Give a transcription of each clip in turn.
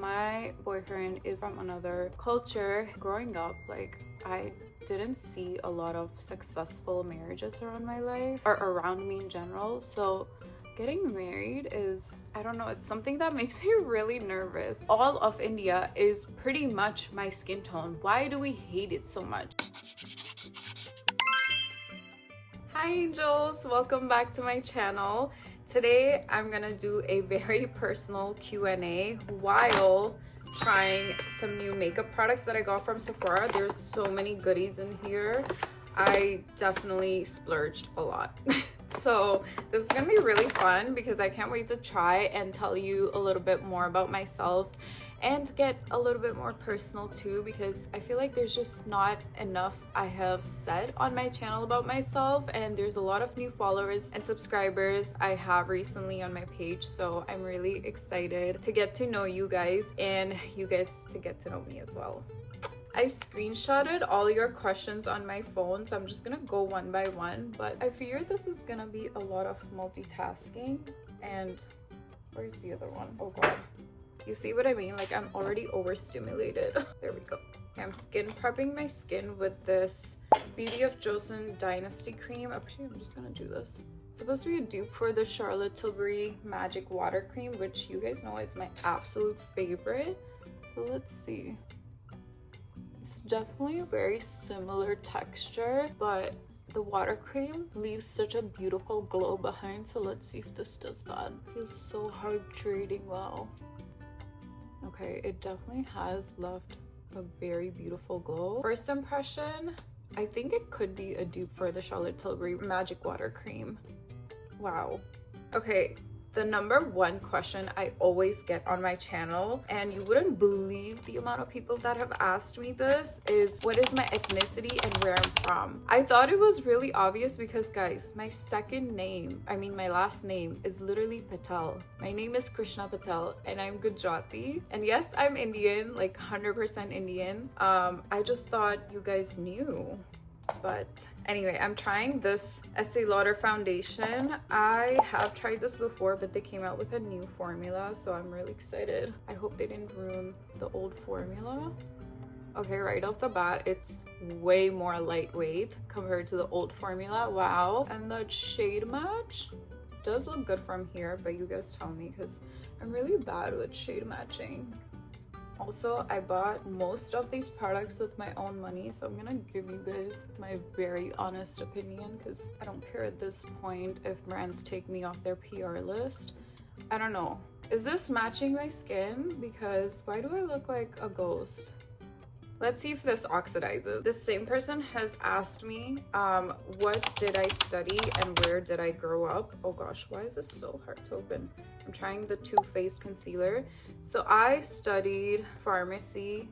My boyfriend is from another culture. Growing up, like, I didn't see a lot of successful marriages around my life or around me in general. So getting married is, I don't know, it's something that makes me really nervous. All of India is pretty much my skin tone. Why do we hate it so much? Hi angels, welcome back to my channel. Today I'm gonna do a very personal Q&A while trying some new makeup products that I got from Sephora. There's so many goodies in here. I definitely splurged a lot. So this is gonna be really fun because I can't wait to try and tell you a little bit more about myself and get a little bit more personal too, because I feel like there's just not enough I have said on my channel about myself, and there's a lot of new followers and subscribers I have recently on my page. So I'm really excited to get to know you guys and you guys to get to know me as well. I screenshotted all your questions on my phone, so I'm just gonna go one by one, but I figure this is gonna be a lot of multitasking. And where's the other one? Oh god. You see what I mean? Like, I'm already overstimulated. There we go. Okay, I'm skin prepping my skin with this Beauty of Joseon Dynasty cream. Actually, I'm just gonna do this. It's supposed to be a dupe for the Charlotte Tilbury Magic Water Cream, which you guys know is my absolute favorite. So let's see. It's definitely a very similar texture, but the water cream leaves such a beautiful glow behind. So let's see if this does that. It feels so hydrating. Wow. Okay, it definitely has left a very beautiful glow. First impression, I think it could be a dupe for the Charlotte Tilbury Magic Water Cream. Wow. Okay, the number one question I always get on my channel, and you wouldn't believe the amount of people that have asked me this, is what is my ethnicity and where I'm from. I thought it was really obvious because guys, my second name, I mean my last name, is literally Patel. My name is Krishna Patel and I'm Gujarati. And yes, I'm Indian, like 100% Indian. I just thought you guys knew. But anyway, I'm trying this Estee Lauder foundation. I have tried this before, but they came out with a new formula, so I'm really excited. I hope they didn't ruin the old formula. Okay, right off the bat, it's way more lightweight compared to the old formula. Wow. And that shade match does look good from here, but you guys tell me because I'm really bad with shade matching. Also, I bought most of these products with my own money, so I'm gonna give you guys my very honest opinion because I don't care at this point if brands take me off their PR list. I don't know. Is this matching my skin? Because why do I look like a ghost? Let's see if this oxidizes. The same person has asked me, what did I study and where did I grow up? Oh gosh, why is this so hard to open? I'm trying the Too Faced concealer. So I studied pharmacy.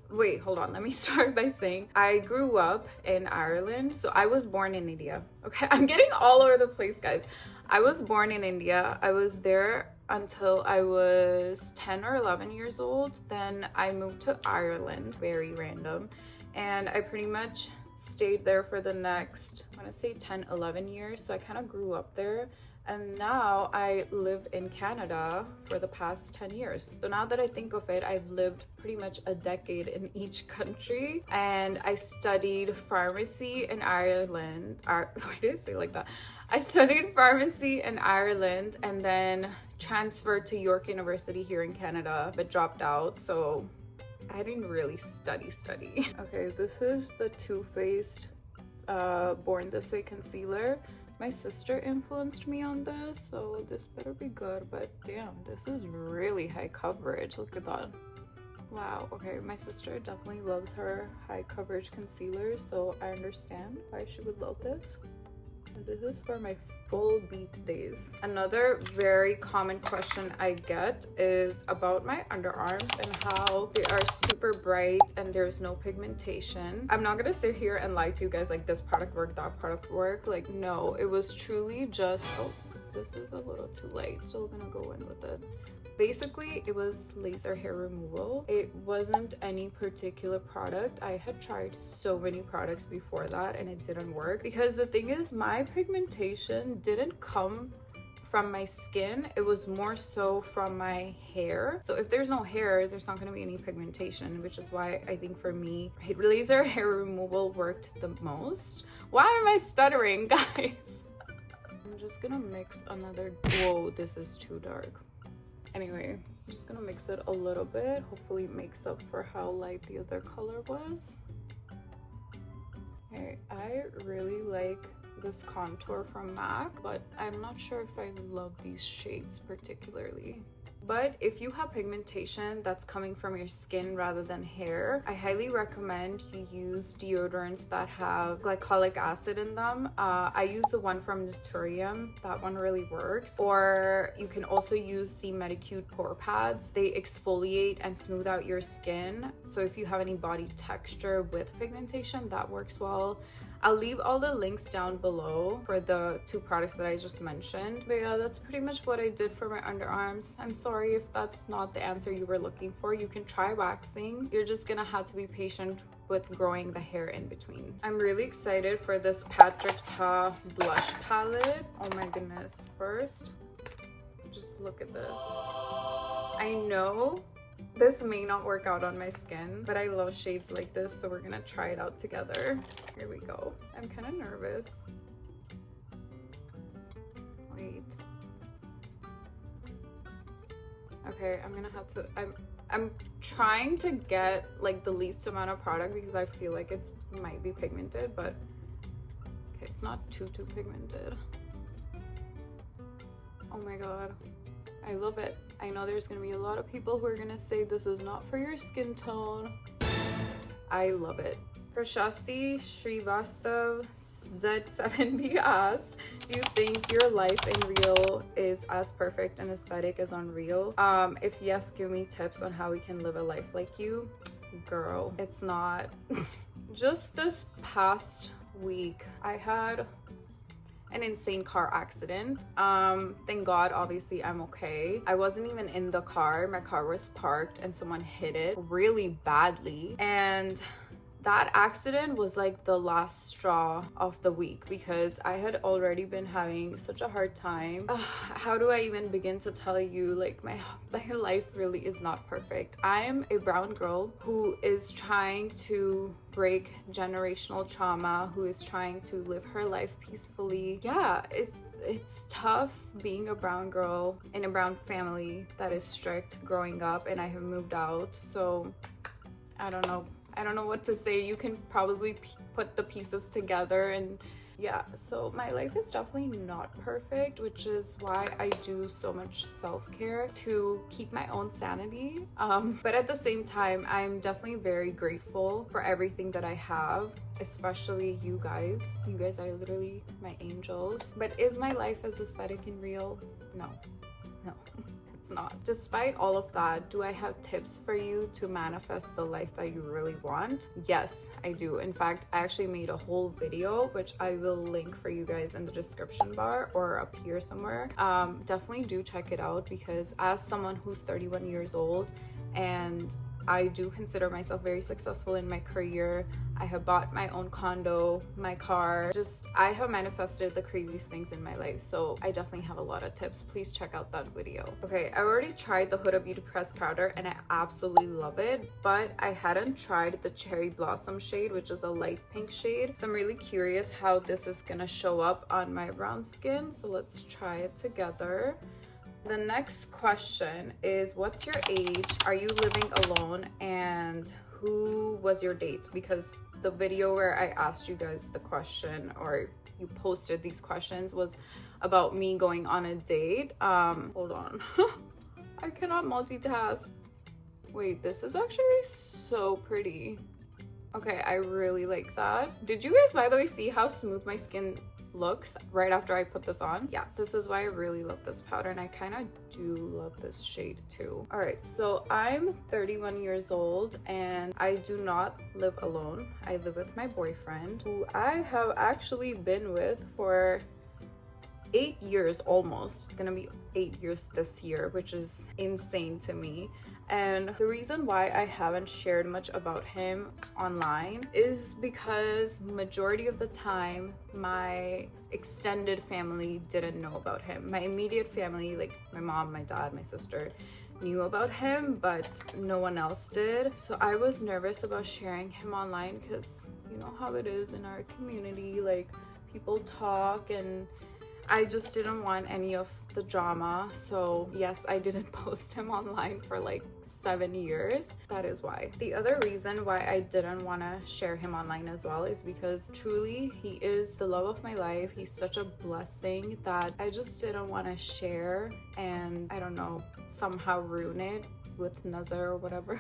Wait, hold on. Let me start by saying I grew up in Ireland. So I was born in India. Okay, I'm getting all over the place, guys. I was born in India. I was there until I was 10 or 11 years old. Then I moved to Ireland, very random. And I pretty much stayed there for the next, I want to say 10, 11 years. So I kind of grew up there. And now I live in Canada for the past 10 years. So now that I think of it, I've lived pretty much a decade in each country. And I studied pharmacy in Ireland. Why did I say it like that? I studied pharmacy in Ireland and then transferred to York University here in Canada, but dropped out. So I didn't really study. Okay, this is the Too Faced Born This Way concealer. My sister influenced me on this, so this better be good. But damn, this is really high coverage. Look at that. Wow. Okay, my sister definitely loves her high coverage concealer, so I understand why she would love this. This is for my full beat days. Another very common question I get is about my underarms and how they are super bright and there's no pigmentation. I'm not gonna sit here and lie to you guys like this product worked, that product worked. Like, no, it was truly just, oh, this is a little too light, still gonna go in with it. Basically, it was laser hair removal. It wasn't any particular product. I had tried so many products before that and it didn't work because the thing is, my pigmentation didn't come from my skin, it was more so from my hair. So if there's no hair, there's not going to be any pigmentation, which is why I think for me, laser hair removal worked the most. Why am I stuttering, guys? I'm just gonna mix another, whoa, this is too dark. Anyway, I'm just gonna mix it a little bit. Hopefully it makes up for how light the other color was. Okay, I really like this contour from MAC, but I'm not sure if I love these shades particularly. But if you have pigmentation that's coming from your skin rather than hair, I highly recommend you use deodorants that have glycolic acid in them. I use the one from Naturium. That one really works. Or you can also use the Medicute pore pads. They exfoliate and smooth out your skin. So if you have any body texture with pigmentation, that works well. I'll leave all the links down below for the 2 products that I just mentioned. But yeah, that's pretty much what I did for my underarms. I'm sorry if that's not the answer you were looking for. You can try waxing. You're just gonna have to be patient with growing the hair in between. I'm really excited for this Patrick Ta blush palette. Oh my goodness. First, just look at this. I know this may not work out on my skin, but I love shades like this, so we're gonna try it out together. Here we go. I'm kind of nervous. Wait. Okay, I'm gonna have to, I'm trying to get like the least amount of product because I feel like it might be pigmented, but okay, it's not too pigmented. Oh my god. I love it. I know there's gonna be a lot of people who are gonna say this is not for your skin tone. I love it. Prashasti Srivastav Z7B asked, do you think your life in real is as perfect and aesthetic as on Reel? If yes, give me tips on how we can live a life like you. Girl, it's not. Just this past week, I had an insane car accident. Thank God, obviously I'm okay. I wasn't even in the car. My car was parked and someone hit it really badly. And that accident was like the last straw of the week because I had already been having such a hard time. How do I even begin to tell you, like my life really is not perfect. I'm a brown girl who is trying to break generational trauma, who is trying to live her life peacefully. Yeah, it's tough being a brown girl in a brown family that is strict growing up, and I have moved out, so I don't know what to say. You can probably put the pieces together, and yeah, so my life is definitely not perfect, which is why I do so much self-care to keep my own sanity. But at the same time, I'm definitely very grateful for everything that I have, especially you guys. You guys are literally my angels. But is my life as aesthetic and real? No. It's not. Despite all of that, do I have tips for you to manifest the life that you really want? Yes, I do. In fact, I actually made a whole video, which I will link for you guys in the description bar or up here somewhere. Definitely do check it out, because as someone who's 31 years old and I do consider myself very successful in my career. I have bought my own condo, my car. I have manifested the craziest things in my life. So I definitely have a lot of tips. Please check out that video. Okay, I already tried the Huda Beauty pressed powder and I absolutely love it. But I hadn't tried the Cherry Blossom shade, which is a light pink shade. So I'm really curious how this is gonna show up on my brown skin. So let's try it together. The next question is, what's your age? Are you living alone? And who was your date? Because the video where I asked you guys the question, or you posted these questions, was about me going on a date. Hold on. I cannot multitask. Wait, this is actually so pretty. Okay, I really like that. Did you guys, by the way, see how smooth my skin looks right after I put this on? Yeah, this is why I really love this powder, and I kind of do love this shade too. All right, so I'm 31 years old and I do not live alone. I live with my boyfriend, who I have actually been with for 8 years almost. It's gonna be 8 years this year, which is insane to me. And the reason why I haven't shared much about him online is because majority of the time my extended family didn't know about him. My immediate family, like my mom, my dad, my sister, knew about him, but no one else did. So I was nervous about sharing him online because you know how it is in our community, like people talk, and I just didn't want any of the drama. So yes, I didn't post him online for like 7 years. That is why. The other reason why I didn't want to share him online as well is because truly he is the love of my life. He's such a blessing that I just didn't want to share and, I don't know, somehow ruin it with nazar or whatever.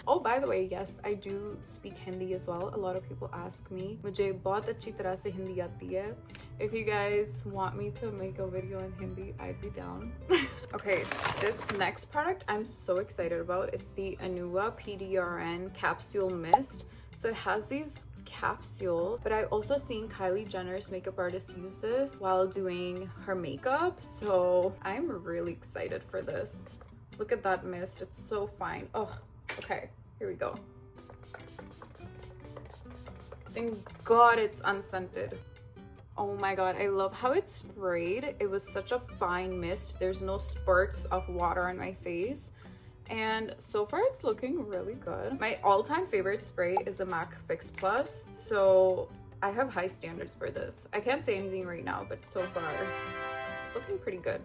Oh, by the way, yes, I do speak Hindi as well. A lot of people ask me, मुझे बहुत अच्छी तरह से हिंदी आती है. If you guys want me to make a video in Hindi, I'd be down. Okay, this next product I'm so excited about. It's the Anua PDRN Capsule Mist. So it has these capsule, but I've also seen Kylie Jenner's makeup artist use this while doing her makeup. So I'm really excited for this. Look at that mist, it's so fine. Oh, okay, here we go. Thank God it's unscented. Oh my God, I love how it sprayed. It was such a fine mist. There's no spurts of water on my face. And so far it's looking really good. My all-time favorite spray is a MAC Fix Plus. So I have high standards for this. I can't say anything right now, but so far it's looking pretty good.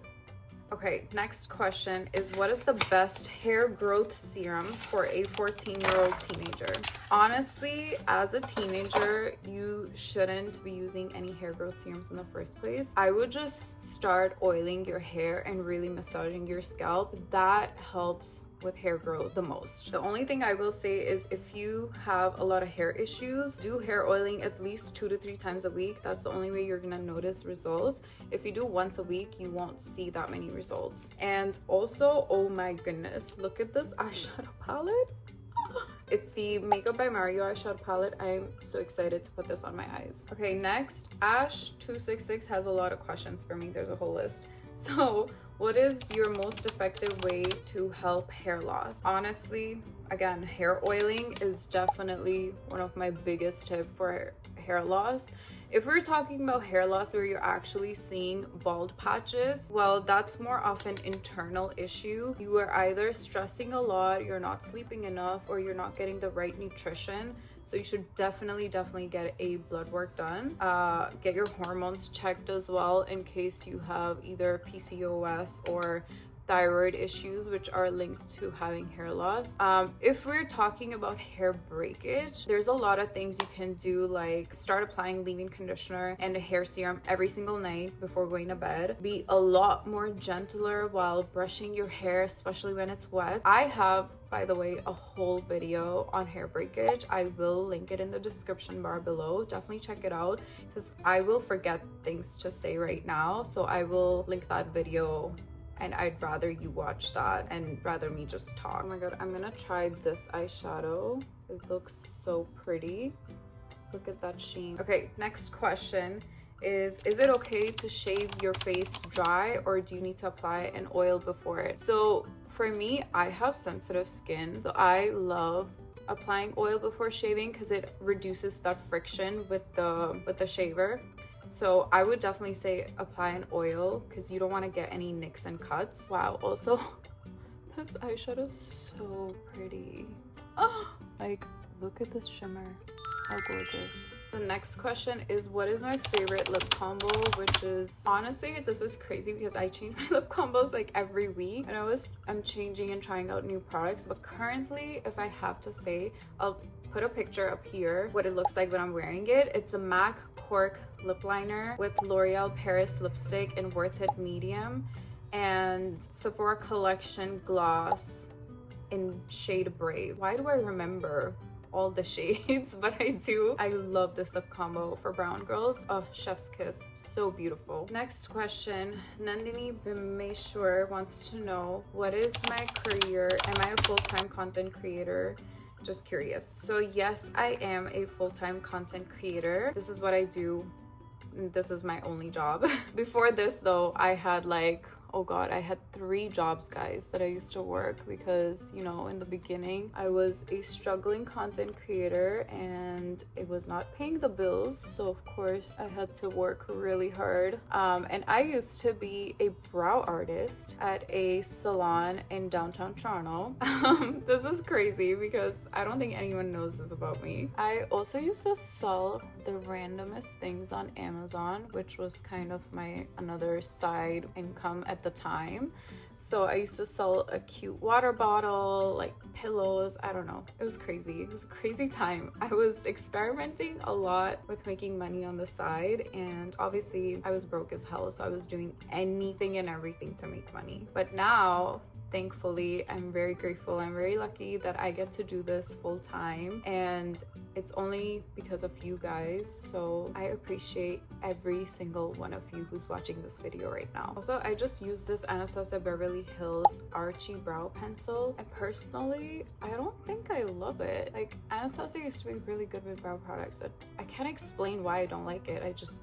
Okay, next question is, what is the best hair growth serum for a 14-year-old teenager? Honestly, as a teenager, you shouldn't be using any hair growth serums in the first place. I would just start oiling your hair and really massaging your scalp. That helps with hair growth the most. The only thing I will say is if you have a lot of hair issues, do hair oiling at least 2 to 3 times a week. That's the only way you're gonna notice results. If you do once a week, you won't see that many results. And also, oh my goodness, look at this eyeshadow palette. It's the Makeup by Mario eyeshadow palette. I'm so excited to put this on my eyes. Okay, next, Ash266 has a lot of questions for me. There's a whole list. So, what is your most effective way to help hair loss? Honestly, again, hair oiling is definitely one of my biggest tips for hair loss. If we're talking about hair loss where you're actually seeing bald patches, well, that's more of an internal issue. You are either stressing a lot, you're not sleeping enough, or you're not getting the right nutrition. So you should definitely get a blood work done. Get your hormones checked as well in case you have either PCOS or thyroid issues, which are linked to having hair loss. If we're talking about hair breakage, there's a lot of things you can do, like start applying leave-in conditioner and a hair serum every single night before going to bed. Be a lot more gentler while brushing your hair, especially when it's wet. I have, by the way, a whole video on hair breakage. I will link it in the description bar below. Definitely check it out because I will forget things to say right now. So I will link that video, and I'd rather you watch that and rather me just talk. Oh my God, I'm gonna try this eyeshadow. It looks so pretty. Look at that sheen. Okay, next question is it okay to shave your face dry, or do you need to apply an oil before it? So for me, I have sensitive skin, so I love applying oil before shaving because it reduces that friction with the shaver. So I would definitely say apply an oil because you don't want to get any nicks and cuts. Wow, also this eyeshadow is so pretty. Oh, like, look at this shimmer, how gorgeous. The next question is, what is my favorite lip combo? Which is, honestly, this is crazy because I change my lip combos like every week, and I'm changing and trying out new products. But currently, if I have to say, I'll put a picture up here what it looks like when I'm wearing it. It's a MAC Cork lip liner with L'Oreal Paris lipstick in Worth It medium and Sephora Collection gloss in shade Brave. Why do I remember all the shades? But I do. I love this lip combo for brown girls. Oh, chef's kiss, so beautiful. Next question, Nandini Bimeshwar wants to know, what is my career? Am I a full-time content creator? Just curious. So yes, I am a full-time content creator. This is what I do. This is my only job. Before this though, I had like Oh god, I had 3 jobs, guys, that I used to work because, you know, in the beginning I was a struggling content creator and it was not paying the bills, so of course I had to work really hard. And I used to be a brow artist at a salon in downtown Toronto. This is crazy because I don't think anyone knows this about me. I also used to sell the randomest things on Amazon, which was kind of my another side income at the time. So I used to sell a cute water bottle, like pillows, I don't know. It was crazy. It was a crazy time. I was experimenting a lot with making money on the side, and obviously I was broke as hell, so I was doing anything and everything to make money. But now, thankfully, I'm very grateful. I'm very lucky that I get to do this full time, and it's only because of you guys. So I appreciate every single one of you who's watching this video right now. Also, I just used this Anastasia Beverly Hills Archie Brow Pencil, and personally, I don't think I love it. Like, Anastasia used to be really good with brow products. I can't explain why I don't like it. I just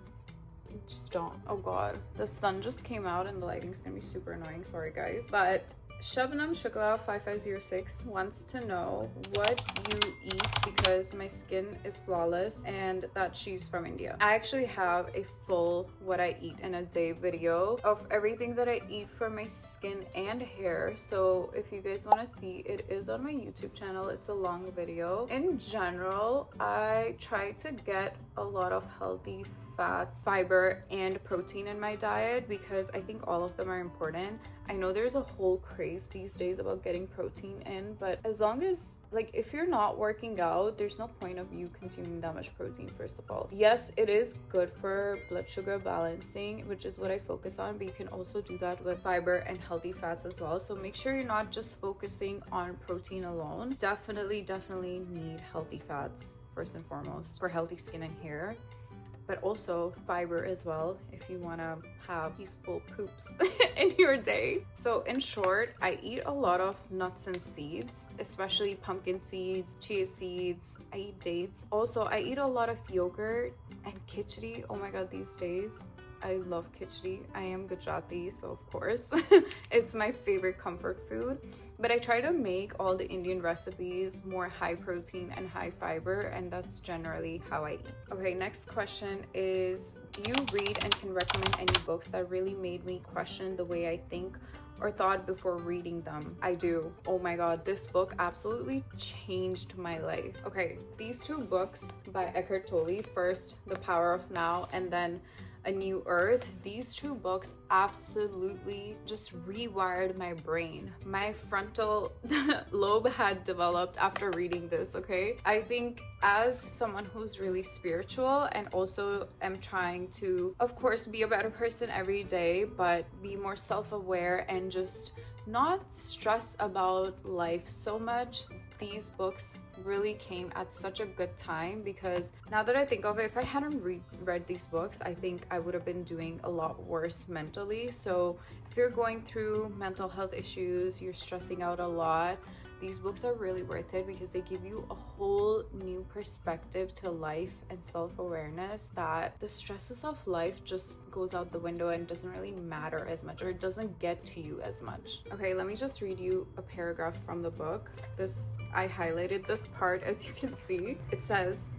don't. Oh god, the sun just came out and the lighting's gonna be super annoying. Sorry guys. But Shabnam Shukla 5506 wants to know what you eat because my skin is flawless and that she's from India. I actually have a full what I eat in a day video of everything that I eat for my skin and hair. So if you guys want to see, it is on my YouTube channel. It's a long video. In general, I try to get a lot of healthy fats, fiber, and protein in my diet because I think all of them are important. I know there's a whole craze these days about getting protein in, but as long as, like, if you're not working out, there's no point of you consuming that much protein. First of all, yes, it is good for blood sugar balancing, which is what I focus on, but you can also do that with fiber and healthy fats as well. So make sure you're not just focusing on protein alone. Definitely need healthy fats first and foremost for healthy skin and hair, but also fiber as well if you want to have peaceful poops in your day. So in short, I eat a lot of nuts and seeds, especially pumpkin seeds, chia seeds. I eat dates. Also, I eat a lot of yogurt and khichdi. Oh my god, these days I love khichdi. I am Gujarati, so of course it's my favorite comfort food. But I try to make all the Indian recipes more high protein and high fiber, and that's generally how I eat. Okay, next question is, do you read and can recommend any books that really made me question the way I think or thought before reading them? I do. Oh my god, this book absolutely changed my life. Okay, these 2 books by Eckhart Tolle, first The Power of Now and then A New Earth, these 2 books absolutely just rewired my brain. My frontal lobe had developed after reading this, okay? I think as someone who's really spiritual and also am trying to, of course, be a better person every day, but be more self-aware and just not stress about life so much, these books really came at such a good time, because now that I think of it, if I hadn't read these books, I think I would have been doing a lot worse mentally. So if you're going through mental health issues, you're stressing out a lot, these books are really worth it because they give you a whole new perspective to life and self-awareness, that the stresses of life just goes out the window and doesn't really matter as much, or it doesn't get to you as much. Okay, let me just read you a paragraph from the book. I highlighted this part, as you can see. It says,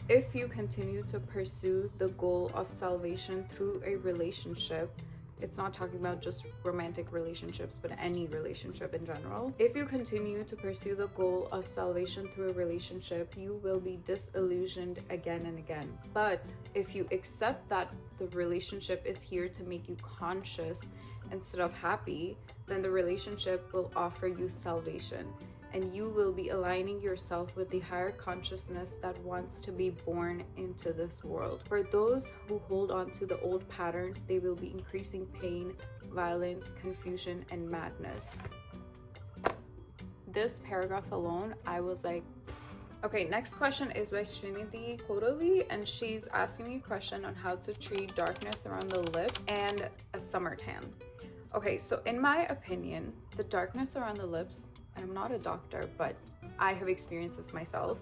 if you continue to pursue the goal of salvation through a relationship, it's not talking about just romantic relationships, but any relationship in general. If you continue to pursue the goal of salvation through a relationship, you will be disillusioned again and again. But if you accept that the relationship is here to make you conscious instead of happy, then the relationship will offer you salvation, and you will be aligning yourself with the higher consciousness that wants to be born into this world. For those who hold on to the old patterns, they will be increasing pain, violence, confusion, and madness. This paragraph alone, I was like, okay, next question is by Srinidhi Kodali, and she's asking me a question on how to treat darkness around the lips and a summer tan. Okay, so in my opinion, the darkness around the lips, and I'm not a doctor, but I have experienced this myself,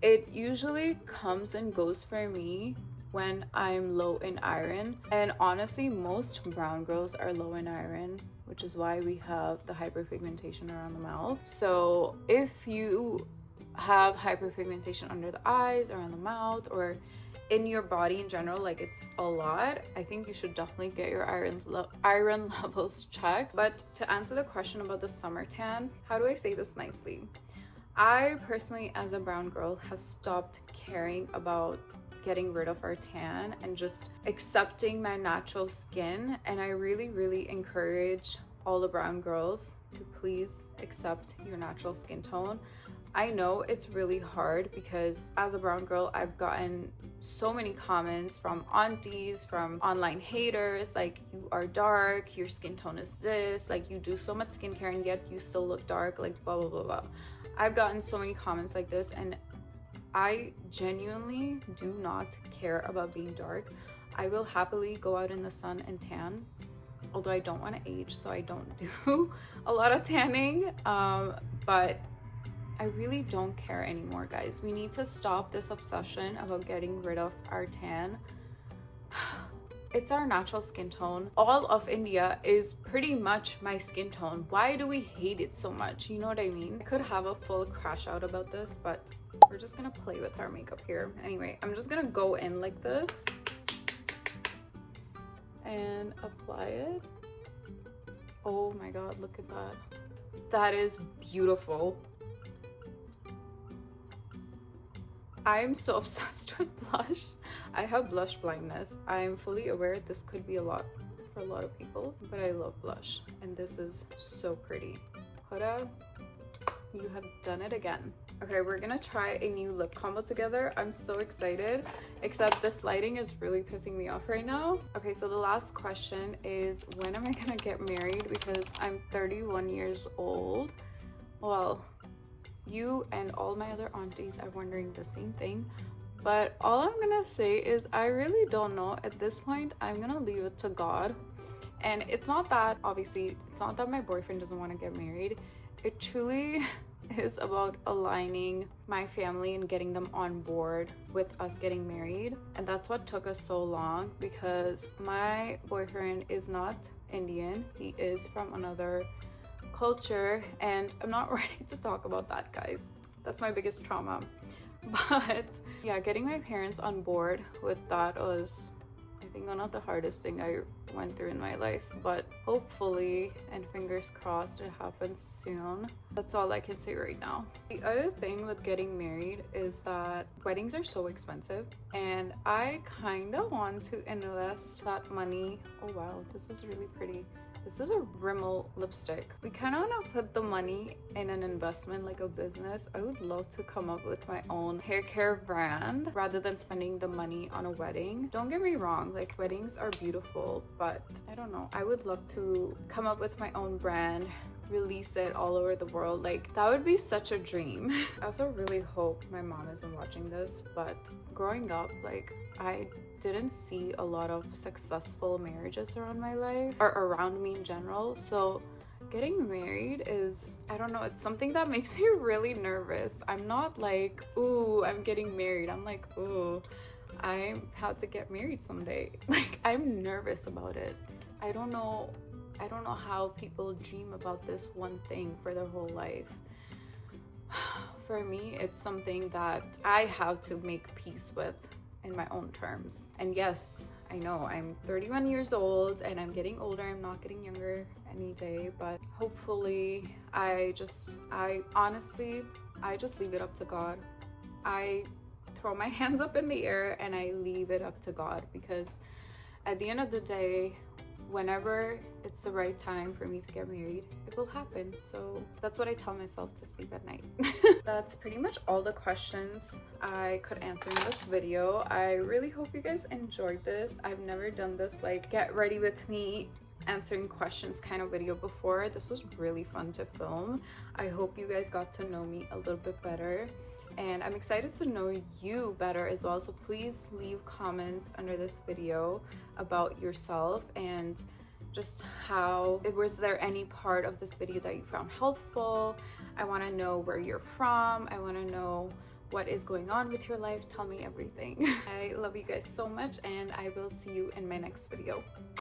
it usually comes and goes for me when I'm low in iron. And honestly, most brown girls are low in iron. which is why we have the hyperpigmentation around the mouth. So if you have hyperpigmentation under the eyes, around the mouth, or in your body in general, like it's a lot, I think you should definitely get your iron levels checked. But to answer the question about the summer tan, how do I say this nicely? I personally, as a brown girl, have stopped caring about getting rid of our tan and just accepting my natural skin. And I really encourage all the brown girls to please accept your natural skin tone. I know it's really hard because as a brown girl, I've gotten so many comments from aunties, from online haters, like, you are dark, your skin tone is this, like, you do so much skincare and yet you still look dark, like blah blah blah blah. I've gotten so many comments like this, and I genuinely do not care about being dark. I will happily go out in the sun and tan, although I don't want to age, so I don't do a lot of tanning, but I really don't care anymore, guys. We need to stop this obsession about getting rid of our tan. It's our natural skin tone. All of India is pretty much my skin tone. Why do we hate it so much? You know what I mean? I could have a full crash out about this, but we're just gonna play with our makeup here. Anyway, I'm just gonna go in like this and apply it. Oh my god, look at that. That is beautiful. I'm so obsessed with blush. I have blush blindness. I'm fully aware this could be a lot for a lot of people, but I love blush, and this is so pretty. Huda, you have done it again. Okay, we're gonna try a new lip combo together. I'm so excited, except this lighting is really pissing me off right now. Okay, so the last question is, when am I gonna get married? Because I'm 31 years old. Well, you and all my other aunties are wondering the same thing, but all I'm gonna say is I really don't know at this point. I'm gonna leave it to God. And it's not that, obviously, it's not that my boyfriend doesn't want to get married. It truly is about aligning my family and getting them on board with us getting married. And that's what took us so long, because my boyfriend is not Indian. He is from another culture, and I'm not ready to talk about that, guys. That's my biggest trauma. But yeah, getting my parents on board with that was, I think, one of the hardest thing I went through in my life. But hopefully, and fingers crossed, it happens soon. That's all I can say right now. The other thing with getting married is that weddings are so expensive, and I kind of want to invest that money. Oh wow, this is really pretty. This is a Rimmel lipstick. We kind of want to put the money in an investment, like a business. I would love to come up with my own hair care brand rather than spending the money on a wedding. Don't get me wrong, like, weddings are beautiful, but I don't know. I would love to come up with my own brand, release it all over the world. Like, that would be such a dream. I also really hope my mom isn't watching this, but growing up, like, I didn't see a lot of successful marriages around my life, or around me in general. So getting married is, I don't know, it's something that makes me really nervous. I'm not like, ooh, I'm getting married. I'm like, ooh, I have to get married someday. Like, I'm nervous about it. I don't know how people dream about this one thing for their whole life. For me, it's something that I have to make peace with in my own terms. And yes, I know I'm 31 years old and I'm getting older. I'm not getting younger any day, but hopefully I honestly just leave it up to God. I throw my hands up in the air and I leave it up to God, because at the end of the day, whenever it's the right time for me to get married, it will happen. So that's what I tell myself to sleep at night. That's pretty much all the questions I could answer in this video. I really hope you guys enjoyed this. I've never done this, like, get ready with me answering questions kind of video before. This was really fun to film. I hope you guys got to know me a little bit better, and I'm excited to know you better as well. So please leave comments under this video about yourself, and just how, was there any part of this video that you found helpful? I want to know where you're from. I want to know what is going on with your life. Tell me everything. I love you guys so much, and I will see you in my next video.